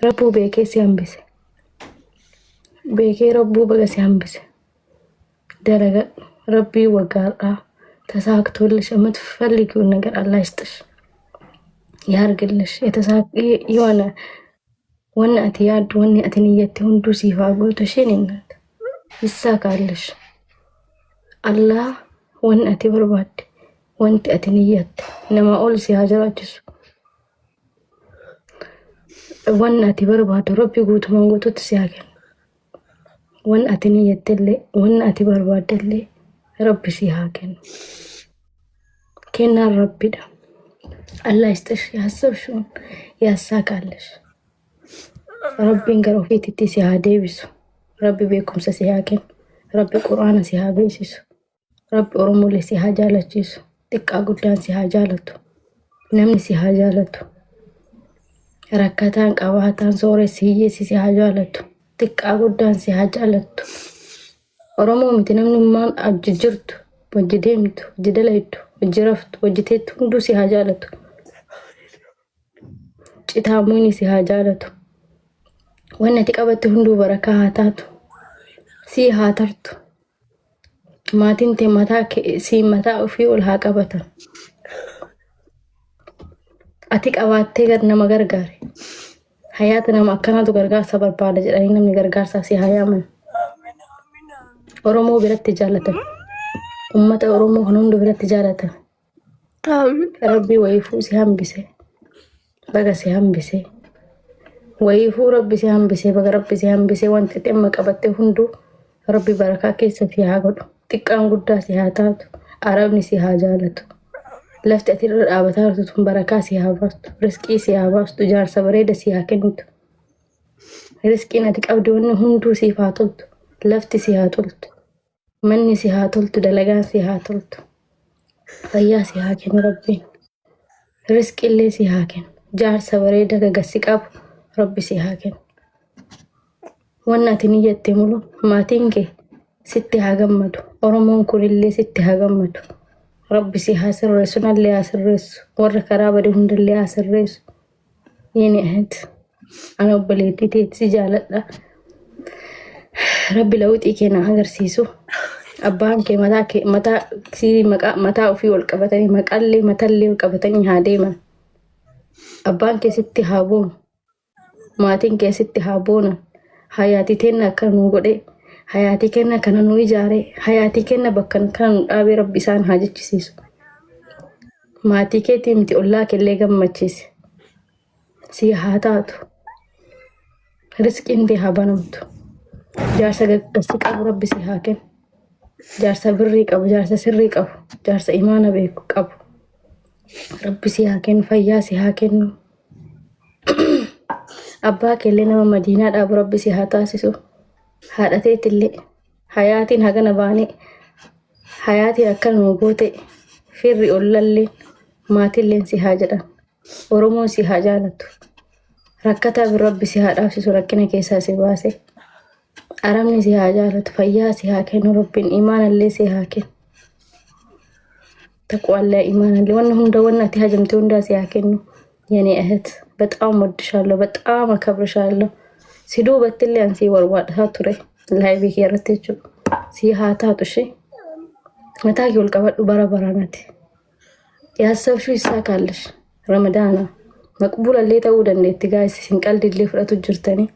ربو بيكي سيامبس بيكي ربو بقى سيامبس درجة ربي وقال تساكتولش متفلقوا النجر الله يستش يارجلش يتساك يوانا وانا اتياد واني اتنيتي هندو سيفاقو تشينين يساكالش الله وان اتي برباد وانت اتنيت نما اول سيهاجراتشو وان اتي برباد ربي قوت من قوتو تسياكل وان اتنيت اللي وان اتي برباد اللي ربي سيهاكل كنا ربي ده الله يستش يحسب شون يساكالش ربي نقرأ في تتي سيهادي بسو ربي بيكم سيهاكل ربي قرآن سيهابيسيسو ربي أرمو لي سيهاجالتشيسو تقا قدان سيهاجالتو نمني سيهاجالتو ركاتان قواتان سوري سيهيسي سيهاجالتو تقا قدان سيهاجالتو أرمو متي نمني مان أججرتو وجديمتو وجدليتو وجرفتو وجتيتو هندو سيهاجالتو ጭታሙኒ ሲሃጃለቱ ወነቲ ቀበተ ሁንዱ በረካታቱ ሲሃተርቱ ማቲንቴ ማታ ሲመታ ኡፊ ወልሃቀበተ አቲ ቀባቴ ገርነ መገርጋሪ ሀያት ነማ አከናቱ ገርጋር ሰበርባለ ጀዳኒ ነም ገርጋር ሳሲ ሀያመን ኦሮሞ ብረት ጃለተ ኡመተ ኦሮሞ ሁንዱ ብረት ጃለተ ረቢ ወይፉ ሲሃምቢሴ بقى سيهم بسي ويفو ربي سيهم بسي بقى ربي سيهم بسي وانت تم قبته هندو ربي بركة كيس فيها قد تكان قدا سيهاتات عربني سيهاجالتو لفت أثير الآبتار تتم بركة سيهابست رزقي سيهابست جار سبريد سيهاكنت رزقي نتك أبدون هندو سيفاتلت لفت سيهاتلت مني سيهاتلت دلقان سيهاتلت فيا سيهاكن ربي رزقي اللي سيهاكن جار سبريدة قسيقاب ربي سيهاكن وانا تنيجت ملو ما تنكي ستي هاقمدو ورمون كل اللي ستي هاقمدو ربي سيهاسر رسونا اللي آسر رسو ورى كرابة دي هند اللي آسر رسو يني أهد أنا وبليتي تيتسي جالت ربي لو تيكينا أغر سيسو أبان كي متا سي متا وفي والقبتني مقالي متالي والقبتني هاديما أبان كي ستي هابون ماتين كي ستي هابون حياتي تينا كانوا قدي حياتي كنا كانوا يجاري حياتي كنا بكن كان أبي ربي سان حاجة تشيسو ماتي كي تيمتي الله كلي جمّتشيس سي هاتاتو رزق إنتي هابانمتو جارسا قصيك أبو ربي سي هاكن جارسا بريك أبو جارسا سريك أبو جارسا إيمان بيك أبو ربي سيهاكن فيا سيهاكن أباك اللي نما مدينة أبو ربي سيهاتاسسو هادتيت اللي حياتي هاقنا باني حياتي أكل موقوتي فري أولا اللي ماتي اللي سيهاجدا ورمو سيهاجالتو ركتا بربي سيهاتاسسو ركنا كيسا سيباسي أرمني سيهاجالتو فيا سيهاكن ربي إيمان اللي سيهاكن تقوى الله إيمانا اللي وانهم دوانا تهاجمتي وندا سيهاكنو يعني أهد بتقام ودشالو بتقام أكبرشالو سيدو بتلي عن سي ورواد هاتوري الهاي بيكي يرتجو سي هاتاتو شي متاكي والقبط برا براناتي ياسف شو يساكالش رمضانا مقبولة اللي تاودا اللي تقايسي سنقال دي اللي فرأتو جرتاني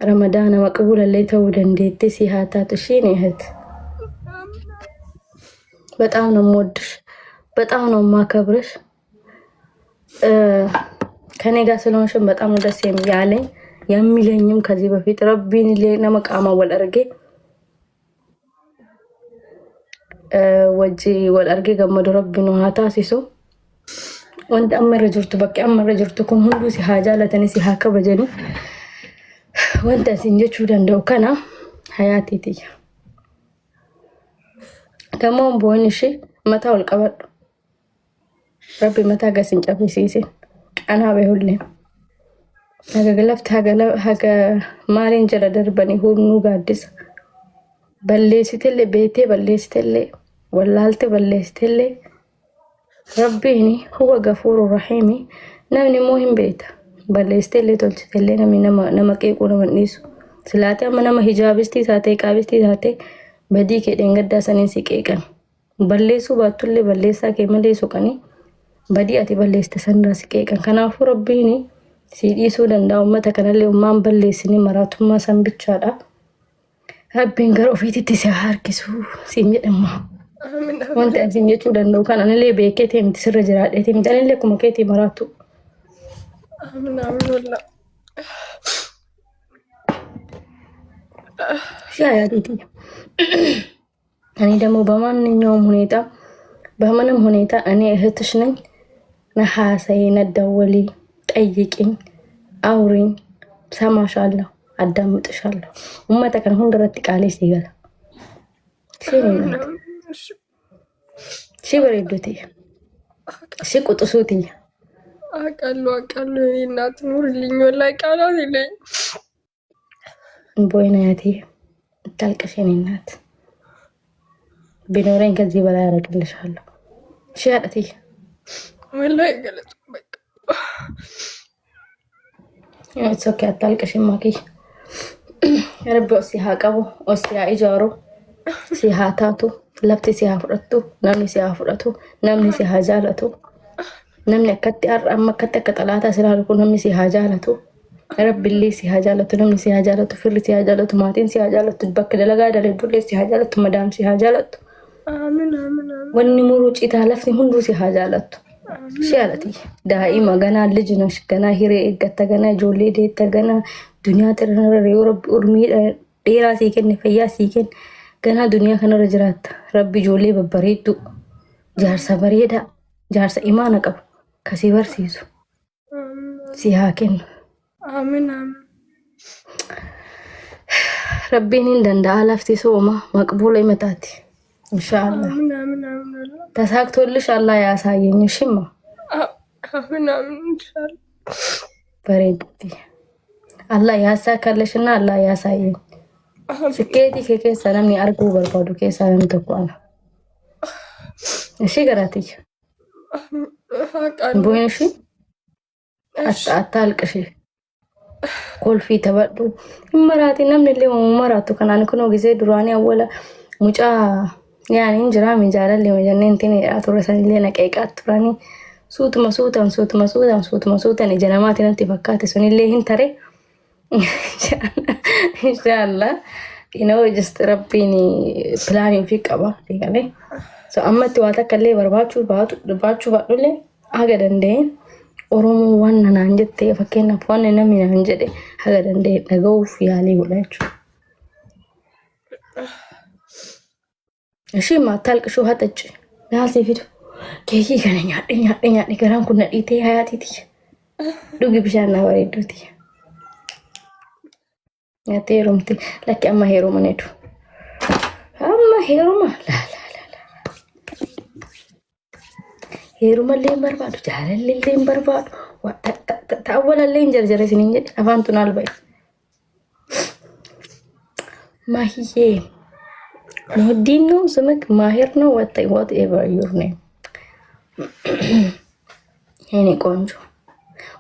رمضانا مقبولة اللي تاودا اللي تسي هاتاتو شيني أهد በጣም ነው የምወድሽ በጣም ነው የማከብርሽ ከኔ ጋር ስለሆንሽ በጣም ነው ደስ የሚያለኝ የሚለኝም ከዚህ በፊት ረቢን ለነመቃማ ወልአርጌ ወጂ ወልአርጌ ገመዶ ረቢኑ ሃታሲሱ ወንድ አመረ ጅርቱ በቃ አመረ ጅርቱ ኩን ሁሉ ሲሃጃለተኒ ሲሃከበጀኒ ወንድ ሲንጀቹ ደንደው ከና ሀያቲቲ كمان بونشي متى والقبر ربي متى قاسين جافي سيسين أنا بيقولني هكا قلبت هكا مارين جرى دربني هو منو قادس بليستلي بيتي بليستلي ولالتي بليستلي ربيني هو غفور رحيمي نبني مهم بيتا balleessiteellee tolchiteellee namni nama qeequu nama dhiisu. Silaate amma nama hijaabistii taatee qaabistii taatee badii kee dheengaddaa saniin si qeeqan. Balleessuu baattullee balleessaa kee malee soqanii badii ati balleessite sanirraa si qeeqan. Kanaafuu rabbiin si dhiisuu danda'a. Uummata kanallee ummaan balleessini maraatummaa san bichaadha. Rabbiin gara ofiititti si harkisu siin jedhama. Wanti asiin jechuu danda'u kan anillee beekee ta'e miti sirra jiraadheeti miti anillee akkuma keetii maraatu. ሻያዲቲ እኔ ደግሞ በማንኛውም ሁኔታ እኔ እህትሽ ነኝ። ነሐሰይ ነደወሊ ጠይቂኝ፣ አውሪኝ፣ ሰማሻለሁ፣ አዳምጥሻለሁ። ኡመተ ከን ሁንደረት ቃሌ ሲገላ ሺ በሬዱቲ ሺ ቁጥሱቲ አቃሉ እናት ኑርልኝ ወላሂ ቃላት ይለኝ ቦይናያቴ ታልቅሽ የኔ እናት ቢኖረኝ ከዚህ በላይ አደርግልሻለሁ። እሺ አጥቲ ወላሂ ገለጽ በቃ ኦኬ አታልቅሽ ማኪ ረቢ ሲሃ ቀቡ ሲሃ ኢጃሩ ሲሃ ታቱ ለብቲ ሲሃ ፍረቱ namni ሲሃ ፍረቱ namni ሲሃ ጃለቱ namni akkatti ar'amma akkatti akka xalaataa silaalu kun namni ሲሃ ጃለቱ rabbillee si hajaalatu namni si hajaalatu firri si hajaalatu maatiin si hajaalatu bakka dalagaa daleedullee si hajaalatu madaam si hajaalatu wanni muruu citaa lafni hunduu si hajaalatu shaalati daa'ima ganaa lijinash ganaa hiree eeggatta ganaa ijoollee deetta ganaa duniyaa tirnara yoo rabbi urmii dheeraa sii kenne fayyaa sii kenne ganaa duniyaa kanarra jiraatta rabbi ijoollee babbareeddu jaarsa bareedaa jaarsa imaana qabu kasii barsiisu si haa kennu. Amin. Rabbiin danda'a lafti sooma maqbuula himataati. Inshaallah. Amin. Tasaaktoollish Allah yaasaayyeen shimma. Amin inshaallah. Bareedutti. Allah yaasaa kallashinna Allah yaasaayyeen. Sikkeetii kee keessa namni arguu barbaadu keessaa namni tokko ana. Ishii garaati. Bu'een ishii ataalqishee. Kolfii tabadhu maraati namni illee maraatu kanaan kunoo gisee duraanii awwala mucaa yaani injira mi jaalallee majanneen tini aturra sanillee naqeeqaat turanii suutuma suutan ija namaati natti fakkaate sunillee hin tare inshallah just rabbiin pilaanii fi qaba deegale so ammatti waa takka illee barbaachuu baadhullee haga danda'een Oromoo waan naan jettee fakkeenyaaf waan namni naan jedhe haga danda'e dhaga'uuf yaalii godha jechuudha. Ishii maataalqishuu haxachi nyaasii fidu keekii kana nyaadhe garaan kun nadhiitee hayaatiiti. Dhugi bishaan na bareedduuti. Nyaatee heerumti lakki amma heeruma neetu. Amma heeruma heerumallee hin barbaadu jaalallee hin barbaadu ta'awwalallee hin jarjare isiniin jedhe afaan tun alba'e mahiyyee muhdiin ነው ስምክ ማሄር ነው whatever your name የኔ ቆንጆ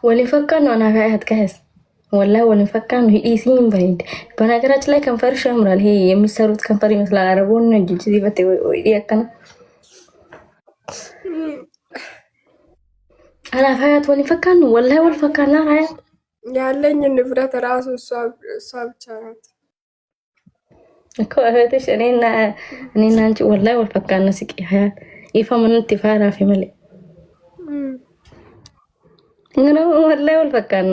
ወሊን ፈካን ነው አናፋ ያትከስ ወላሂ ወሊን ፈካን ነው ሂዲሲን በይድ በነገራችን ላይ ከንፈርሽ ያምራል። ይሄ የሚሰሩት ከንፈር ይመስላል አረቦን እንጂ ሲፈት ወይ ያከና أنا فايت ولي فكان والله والفكان لا رايح ያለኝ ንብረት ራሱ እሷ ብቻ ናት እኮ እህትሽ እኔና አንቺ والله والفكان ነስቂ ሀያት ይፈምን ትፋራ ፊመለ ነው والله والفكان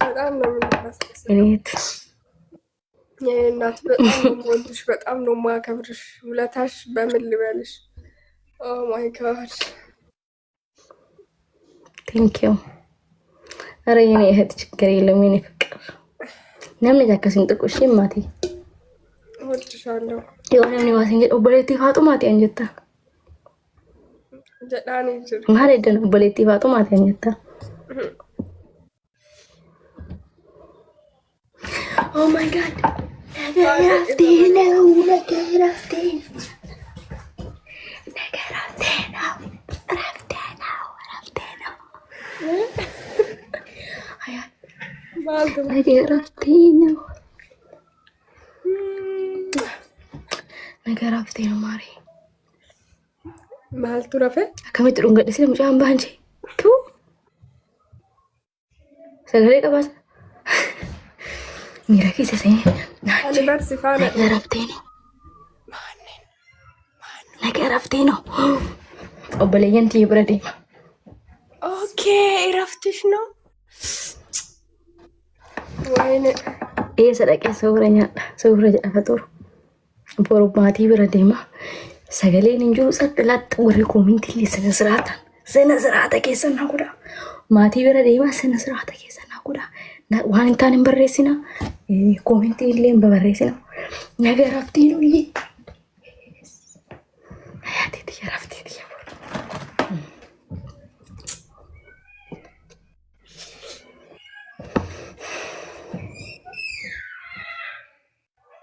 በጣም ነው የምንመስለው እኔት የእናት በጣም ነው ወንድሽ በጣም ነው ማከብርሽ ውለታሽ በምን ልበልሽ ኦ ማይ ጋድ Thank you. Ara yene ehet ችግር የለም የኔ ፍቅር namni takkasin ጥቁሽ ማቲ ወድሻለሁ የሆነ ነው ዋሲን ኦቦሌቲ ፋጡ ማቲ አንጀታ ጀዳኒ ጅር ማሬ ደን ኦቦሌቲ ፋጡ ማቲ አንጀታ Oh my god ነገራፍቴ ነው ነገር አፍቴ ነው ማሪ ማልቱ ረፈ አከመት ሩንገደ ሲለ ሙጫን ባንጂ ቱ ሰገሌ ቀባስ ሚራኪ ሰሰኝ አሊበር ሲፋና ነገር አፍቴ ነው ኦበለየንቲ ይብረዴ ኦኬ ረፍትሽ ነው ወይኔ ሰደቀ ሰውረኛ ሰውረኛ ፈጦር ቦርባቲ ብረዴማ ሰገሌን እንጁ ጸጥላት ወሬ ኮሜንት ሊሰነ ስርዓታ ከሰና ጉዳ ማቲ ብረዴማ ስነ ስርዓታ ከሰና ጉዳ ዋንታን በረሲና ኮሜንት ሊን በበረሲና ነገር አፍቴ ነው ይሄ አያቴ ረፍቴ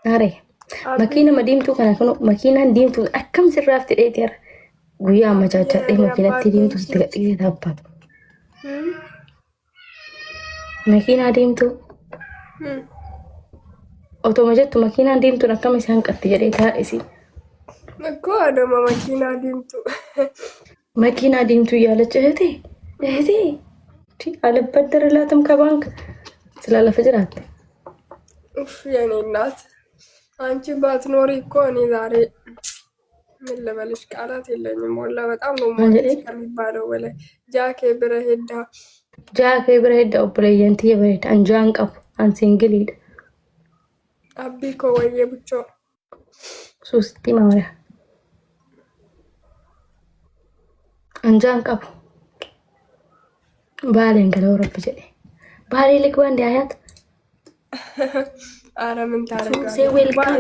አሬ መኪና መዲምቱ ከናከኑ መኪና ዲምቱ አከም ሲራፍት ዴቴር ጉያ ማቻቻ መኪና ዲምቱ ስትገጥይ ታባ መኪና ዲምቱ ኦቶማጀቱ መኪና ዲምቱ አከም ሲያንቀጥ ጀዴታ እሲ እኮ አደማ መኪና ዲምቱ ያለች እህቴ አልበደርላትም ከባንክ ስላለፈጅራት የኔ እናት አንቺ ባትኖሪ እኮ እኔ ዛሬ ምን ልበልሽ ቃላት የለኝም። ወላ በጣም ነው ማለት ከሚባለው በላይ ጃኬ ብረሄዳ ኦፕሬየንት የበሬት አንጃን ቀፍ አንሲንግል ሂድ አቢ ኮ ወየ ብቻ ሱስቲ ማውያ አንጃን ቀፍ ባሌን ገለው ረብ ጀዴ ባሌ ልግባ እንደ አያት አረ ምን ታረጋለህ? ሴ ዌልካም